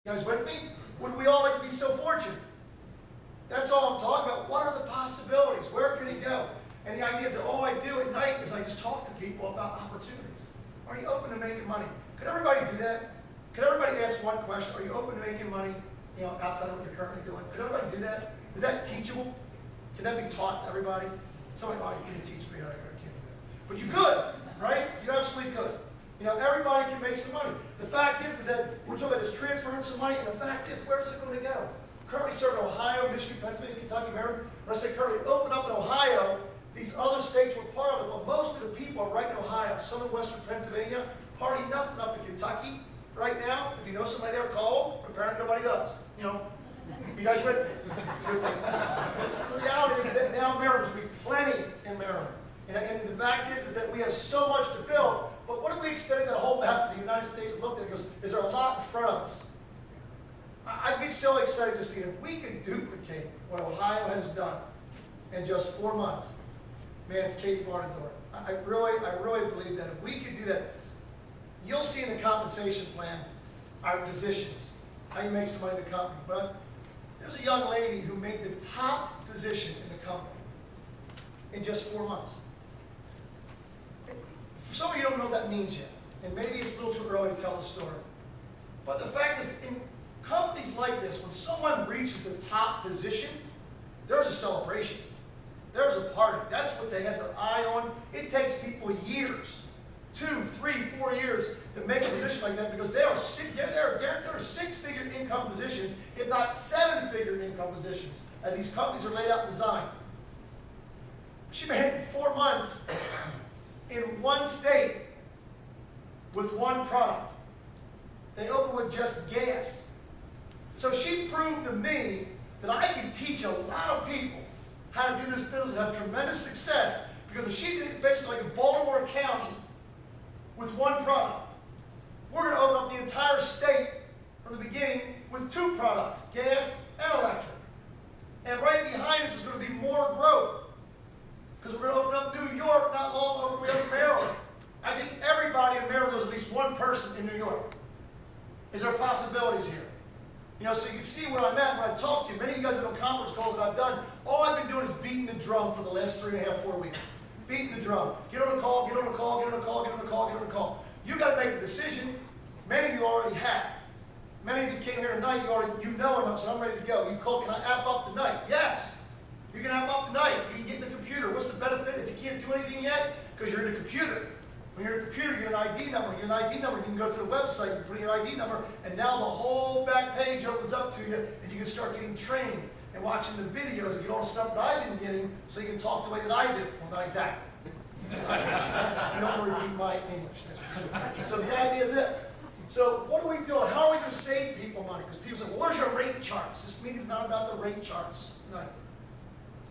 You guys with me? Would we all like to be so fortunate? That's all I'm talking about. What are the possibilities? Where can it go? And the idea is that all I do at night is I just talk to people about opportunities. Are you open to making money? Could everybody do that? Could everybody ask one question? Are you open to making money, outside of what you're currently doing? Could everybody do that? Is that teachable? Can that be taught to everybody? Somebody, oh, you can't teach me. I can't do that. But you could, right? You absolutely could. Everybody can make some money. The fact is that we're talking about this transferring some money, and the fact is, where is it going to go? Currently serving Ohio, Michigan, Pennsylvania, Kentucky, Maryland. When I say currently, open up in Ohio. These other states were part of it, but most of the people are right in Ohio. Some in western Pennsylvania. Hardly nothing up in Kentucky right now. If you know somebody there, call them. But apparently nobody does. You guys with me? The reality is that now Maryland's will be plenty in Maryland. And the fact is that we have so much to build. But what if we extended that whole map to the United States and looked at it and goes, is there a lot in front of us? I'd get so excited just thinking, if we could duplicate what Ohio has done in just 4 months, man, it's Katie Barnador. I really believe that if we could do that, you'll see in the compensation plan our positions, how you make some money in the company. But there's a young lady who made the top position in the company in just 4 months. For some of you don't know what that means yet, and maybe it's a little too early to tell the story. But the fact is, in companies like this, when someone reaches the top position, there's a celebration. There's a party. That's what they had their eye on. It takes people years, 2, 3, 4 years to make a position like that because there are six-figure income positions, if not 7-figure income positions, as these companies are laid out and designed. She made it in 4 months in one state with one product. They opened with just gas. So she proved to me that I can teach a lot of people how to do this business and have tremendous success, because if she did it basically like in Baltimore County with one product, we're going to open up the entire state from the beginning with 2 products, gas and electric. And right behind us is going to be more growth, because we're going to open up New York not long over we open Maryland. I think everybody in Maryland knows at least one person in New York. Is there possibilities here? So you can see where I'm at when I talk to you. Many of you guys have done conference calls that I've done. All I've been doing is beating the drum for the last 3.5, 4 weeks. Beating the drum. Get on a call, get on a call, get on a call, get on a call, get on a call. You got to make the decision. Many of you already have. Many of you came here tonight, you know enough, so I'm ready to go. You call, can I app up tonight? Yes. You can app up tonight. You can get in the computer. What's the benefit if you can't do anything yet? Because you're in the computer. When you're in the computer, you get an ID number. You get an ID number, you can go to the website, you put in your ID number, and now the whole back page opens up to you, and you can start getting trained and watching the videos and get all the stuff that I've been getting so you can talk the way that I do. Well, not exactly. You don't want to repeat my English, that's for sure. So the idea is this. So what are we doing? How are we going to save people money? Because people say, well, where's your rate charts? This meeting's not about the rate charts. No.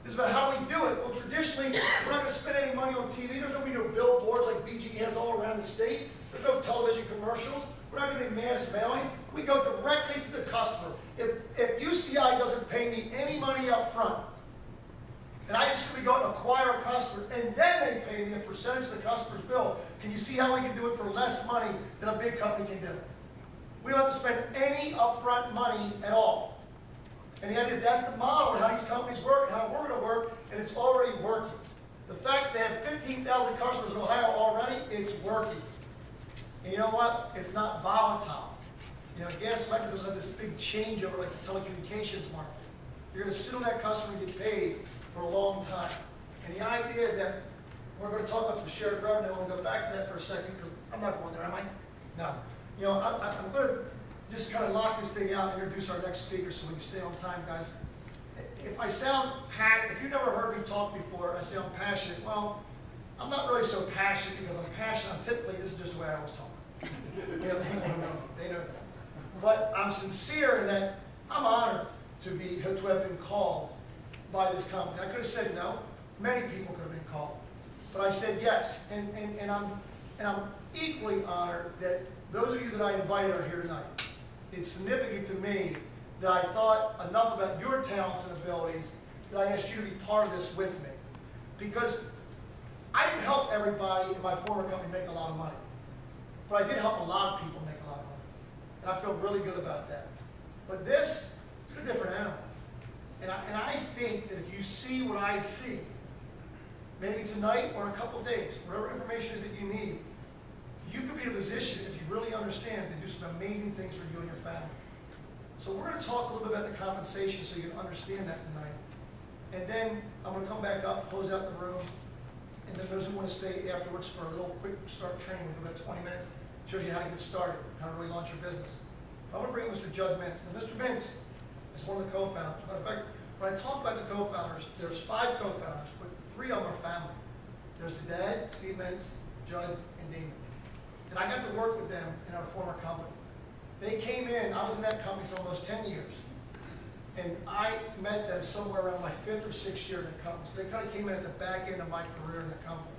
This is about how we do it. Well, traditionally, we're not going to spend any money on TV. There's going to be no billboards like BG has all around the state. There's no television commercials. We're not doing mass mailing. We go directly to the customer. If UCI doesn't pay me any money up front, and I just simply go out and acquire a customer, and then they pay me a percentage of the customer's bill, can you see how we can do it for less money than a big company can do? We don't have to spend any upfront money at all. And the idea is that's the model of how these companies work and how we're going to work, and it's already working. The fact that they have 15,000 customers in Ohio already, it's working. And you know what? It's not volatile. Gas electric doesn't have this big changeover like the telecommunications market. You're going to sit on that customer and get paid for a long time. And the idea is that we're going to talk about some shared revenue. We'll go back to that for a second because I'm not going there, am I? No. I'm going to just kind of lock this thing out and introduce our next speaker so we can stay on time, guys. If I sound if you've never heard me talk before, I sound passionate. Well, I'm not really so passionate because I'm passionate. This is just the way I always talk. We have people who know me. They know that. But I'm sincere in that I'm honored to have been called by this company. I could have said no. Many people could have been called. But I said yes. And I'm equally honored that those of you that I invited are here tonight. It's significant to me that I thought enough about your talents and abilities that I asked you to be part of this with me. Because I didn't help everybody in my former company make a lot of money. But I did help a lot of people make a lot of money. And I feel really good about that. But this is a different animal. And I think that if you see what I see, maybe tonight or in a couple of days, whatever information is that you need, you could be in a position, if you really understand, to do some amazing things for you and your family. So we're going to talk a little bit about the compensation so you can understand that tonight. And then I'm going to come back up, close out the room, and then those who want to stay afterwards for a little quick start training, we'll do about 20 minutes, shows you how to get started, how to really launch your business. I want to bring Mr. Judd Mintz. Now, Mr. Mintz is one of the co-founders. Matter of fact, when I talk about the co-founders, there's 5 co-founders, but 3 of them are family. There's the dad, Steve Mintz, Judd, and Damon. And I got to work with them in our former company. They came in, I was in that company for almost 10 years. And I met them somewhere around my 5th or 6th year in the company. So they kind of came in at the back end of my career in the company.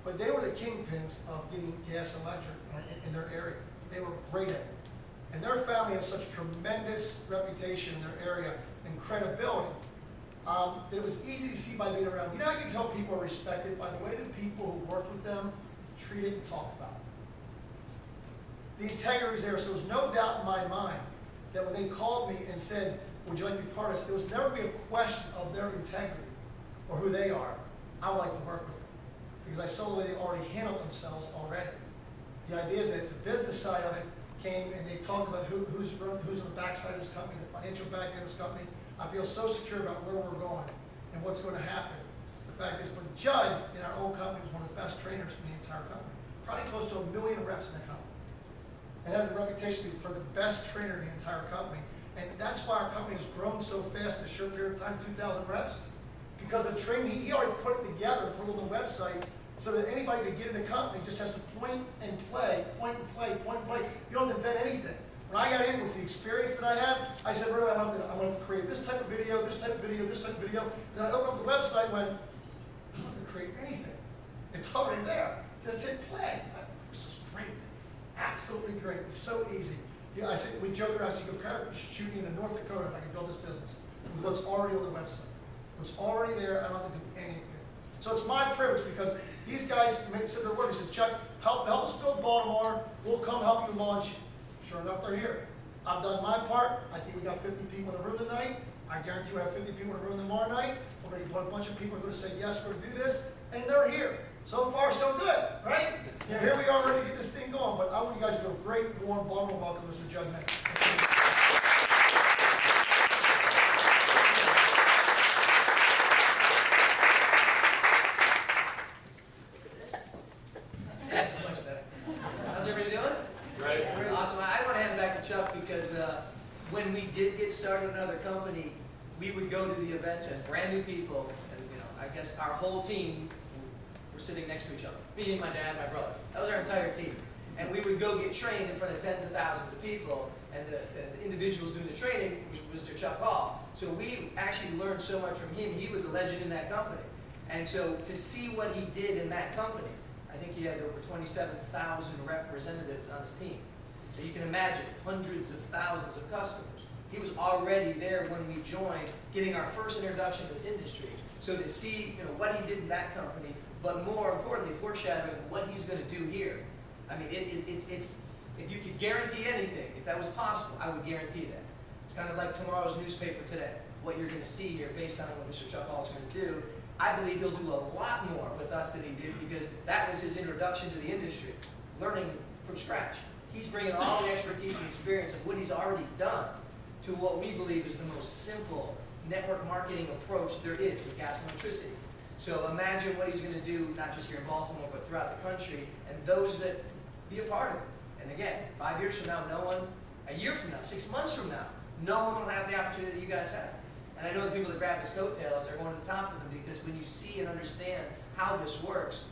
But they were the kingpins of getting gas and electric in their area. They were great at it. And their family has such a tremendous reputation in their area and credibility that it was easy to see by being around. You know, I can tell people are respected by the way the people who worked with them treated and talked about it. The integrity was there, so there's no doubt in my mind that when they called me and said, would you like to be part of this, there was never be a question of their integrity or who they are. I would like to work with them because I saw the way they already handled themselves already. The idea is that the business side of it came and they talked about who's on the backside of this company, the financial back end of this company. I feel so secure about where we're going and what's going to happen. The fact is, but Judd in our own company was one of the best trainers in the entire company. Probably close to 1 million reps in the company. And has the reputation to be for the best trainer in the entire company. And that's why our company has grown so fast in a short period of time, 2,000 reps. Because the training, he already put it together, put it on the website, so that anybody could get in the company just has to point and play, point and play, point and play. You don't have to invent anything. When I got in with the experience that I had, I said, right away, I'm going to create this type of video, this type of video, this type of video. Then I opened up the website and went, I don't have to create anything. It's already there. Just hit play. This is great. Absolutely great. It's so easy. Yeah, I said, we joke around, I said, compare shooting in North Dakota and I can build this business with what's already on the website. What's already there, I don't have to do anything. So it's my privilege because these guys said their word. He said, Chuck, help us build Baltimore. We'll come help you launch it. Sure enough, they're here. I've done my part. I think we got 50 people in the room tonight. I guarantee we have 50 people in the room tomorrow night. We're going to put a bunch of people who are going to say, yes, we're going to do this. And they're here. So far, so good, right? Yeah, here we are ready to get this thing going. But I want you guys to do a great, warm, Baltimore welcome, Mr. Judd Mintz. Because when we did get started in another company, we would go to the events and brand new people, and I guess our whole team were sitting next to each other. Me and my dad and my brother. That was our entire team. And we would go get trained in front of tens of thousands of people, and the individuals doing the training was Mr. Chuck Hall. So we actually learned so much from him. He was a legend in that company. And so to see what he did in that company, I think he had over 27,000 representatives on his team. So you can imagine hundreds of thousands of customers. He was already there when we joined, getting our first introduction to this industry. So to see what he did in that company, but more importantly, foreshadowing what he's going to do here. I mean, it's if you could guarantee anything, if that was possible, I would guarantee that. It's kind of like tomorrow's newspaper today. What you're going to see here based on what Mr. Chuck Hall is going to do. I believe he'll do a lot more with us than he did because that was his introduction to the industry, learning from scratch. He's bringing all the expertise and experience of what he's already done to what we believe is the most simple network marketing approach there is with gas and electricity. So imagine what he's going to do, not just here in Baltimore, but throughout the country, and those that be a part of it. And again, 5 years from now, no one, a year from now, 6 months from now, no one will have the opportunity that you guys have. And I know the people that grab his coattails are going to the top of them because when you see and understand how this works,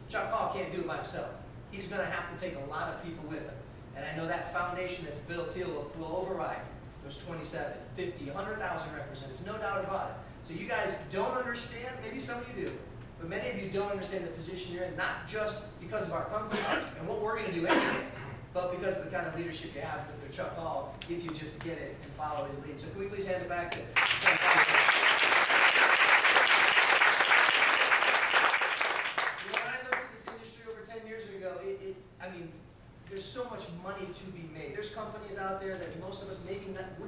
Chuck Hall can't do it by himself. He's going to have to take a lot of people with him. And I know that foundation that's built here will override those 27, 50, 100,000 representatives, no doubt about it. So you guys don't understand, maybe some of you do, but many of you don't understand the position you're in, not just because of our company and what we're going to do anyway, but because of the kind of leadership you have with Mr. Chuck Hall, if you just get it and follow his lead. So can we please hand it back to Chuck Hall? When I looked at this industry over 10 years ago, I mean, there's so much money to be made. There's companies out there that most of us maybe not,